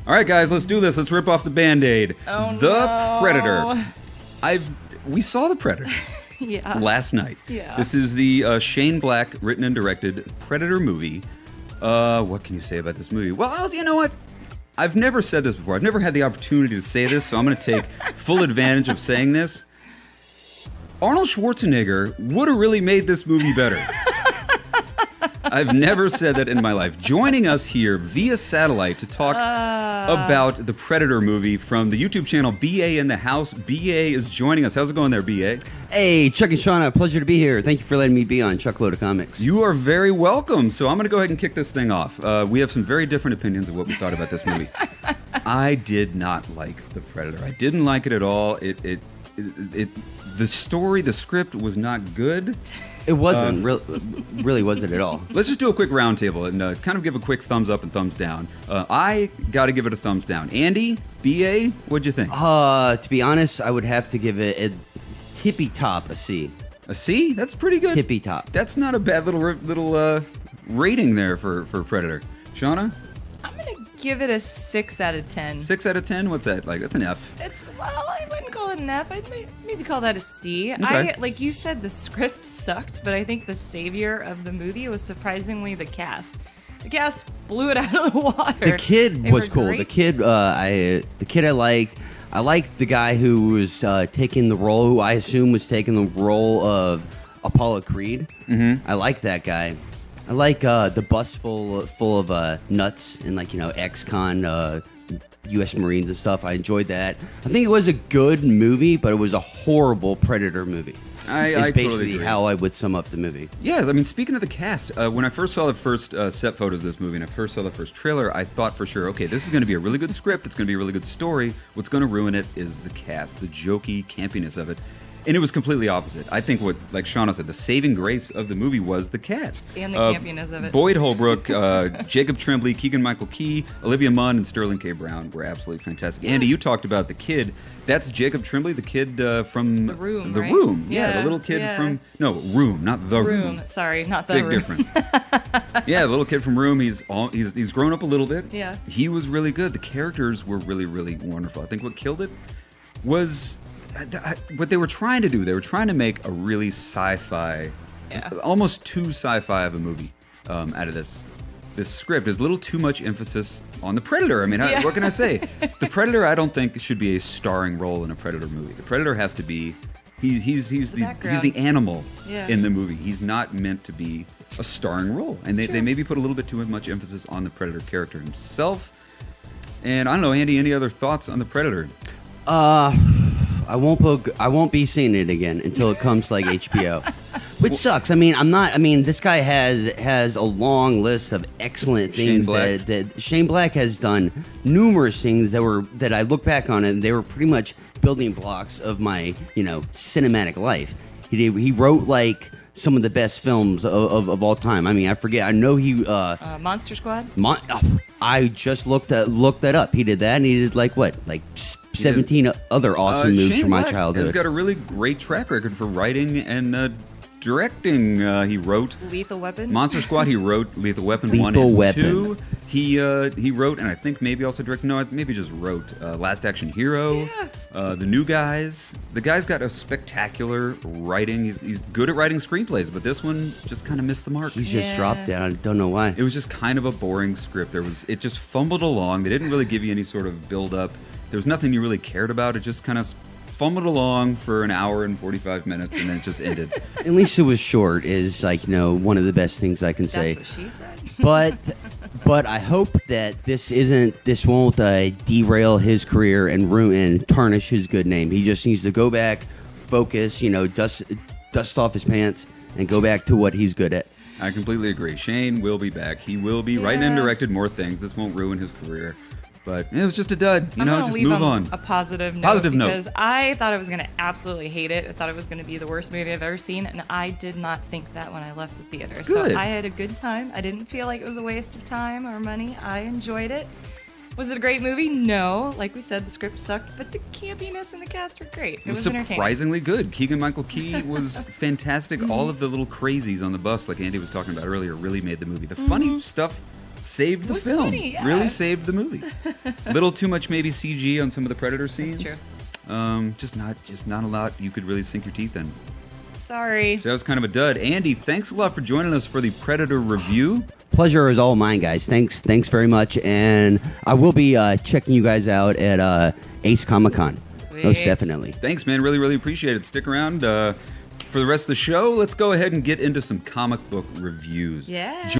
All right, guys, let's do this. Let's rip off the Band-Aid. Oh, The no. Predator. We saw The Predator Yeah. last night. Yeah. This is the Shane Black written and directed Predator movie. What can you say about this movie? Well, you know what? I've never said this before. I've never had the opportunity to say this, so I'm going to take full advantage of saying this. Arnold Schwarzenegger would have really made this movie better. I've never said that in my life. Joining us here via satellite to talk about the Predator movie from the YouTube channel BA in the House. BA is joining us. How's it going there, BA? Hey, Chuck and Shauna, pleasure to be here. Thank you for letting me be on Chuckload of Comics. You are very welcome. So I'm going to go ahead and kick this thing off. We have some very different opinions of what we thought about this movie. I did not like The Predator. I didn't like it at all. The story, the script was not good. It wasn't, really wasn't at all. Let's just do a quick roundtable and kind of give a quick thumbs up and thumbs down. I got to give it a thumbs down. Andy, BA, what'd you think? To be honest, I would have to give it a tippy top a C. A C? That's pretty good. Tippy top. That's not a bad little rating there for Predator. Shauna? I'm going to give it a 6 out of 10. 6 out of 10? What's that? Like, that's an F. I wouldn't call it an F. I'd maybe call that a C. Okay. Like you said, the script sucked, but I think the savior of the movie was surprisingly the cast. The cast blew it out of the water. The kid They was were cool. great. The kid I liked. I liked the guy who was taking the role, who I assume was taking the role of Apollo Creed. Mm-hmm. I like that guy. I like the bus full of nuts and ex-con U.S. Marines and stuff. I enjoyed that. I think it was a good movie, but it was a horrible Predator movie. I It's totally basically agree. how I would sum up the movie. Yeah, I mean, speaking of the cast, when I first saw the first set photos of this movie and I first saw the first trailer, I thought for sure, okay, this is going to be a really good script. It's going to be a really good story. What's going to ruin it is the cast, the jokey campiness of it. And it was completely opposite. I think what, like Shauna said, the saving grace of the movie was the cast. And the campiness of it. Boyd Holbrook, Jacob Tremblay, Keegan-Michael Key, Olivia Munn, and Sterling K. Brown were absolutely fantastic. Andy, you talked about the kid. That's Jacob Tremblay, the kid from... The Room, The right? Room, yeah. The Yeah, little kid yeah. from... No, Room, not The Room. Room. Sorry, not the Big room. difference. Yeah, the little kid from Room, he's grown up a little bit. Yeah. He was really good. The characters were really, really wonderful. I think what killed it was what they were trying to do. They were trying to make a really sci-fi, almost too sci-fi of a movie out of this script. There's a little too much emphasis on the Predator. I mean, what can I say? The Predator, I don't think, should be a starring role in a Predator movie. The Predator has to be... He's the animal in the movie. He's not meant to be a starring role. And they maybe put a little bit too much emphasis on the Predator character himself. And I don't know, Andy, any other thoughts on the Predator? I won't be seeing it again until it comes to HBO, which sucks. I mean, this guy has a long list of excellent things that Shane Black has done. Numerous things that I look back on and they were pretty much building blocks of my cinematic life. He wrote some of the best films of all time. I mean, I forget. I know he Monster Squad? I just looked that up. He did that, and he did 17 other awesome movies Shane from my Black childhood. He's got a really great track record for writing and directing. He wrote Lethal Weapon? Monster Squad. He wrote Lethal Weapon 1 Lethal and Weapon. 2. He wrote, and I think maybe also directed, no, maybe just wrote Last Action Hero, The New Guys. The guy's got a spectacular writing. He's good at writing screenplays, but this one just kind of missed the mark. He's just dropped it. I don't know why. It was just kind of a boring script. It just fumbled along. They didn't really give you any sort of build-up. There was nothing you really cared about. It just kind of fumbled along for an hour and 45 minutes, and then it just ended. At least it was short. Is one of the best things I can say. That's what she said. But I hope that this won't derail his career and ruin and tarnish his good name. He just needs to go back, focus, dust off his pants, and go back to what he's good at. I completely agree. Shane will be back. He will be writing and directed more things. This won't ruin his career. But it was just a dud. I'm gonna Just leave move on on. a positive note. Positive note. Because I thought I was going to absolutely hate it. I thought it was going to be the worst movie I've ever seen, and I did not think that when I left the theater. Good. So I had a good time. I didn't feel like it was a waste of time or money. I enjoyed it. Was it a great movie? No. Like we said, the script sucked, but the campiness and the cast were great. It was entertaining. Surprisingly good. Keegan-Michael Key was fantastic. All of the little crazies on the bus, like Andy was talking about earlier, really made the movie. The funny stuff saved the was film. funny, yeah. Really saved the movie. Little too much maybe CG on some of the Predator scenes. true. Just not a lot you could really sink your teeth in. Sorry. So that was kind of a dud. Andy, thanks a lot for joining us for the Predator review. Pleasure is all mine, guys. Thanks very much, and I will be checking you guys out at Ace Comic-Con. Most Sweet. definitely. Thanks, man. Really, really appreciate it. Stick around for the rest of the show. Let's go ahead and get into some comic book reviews. Yeah.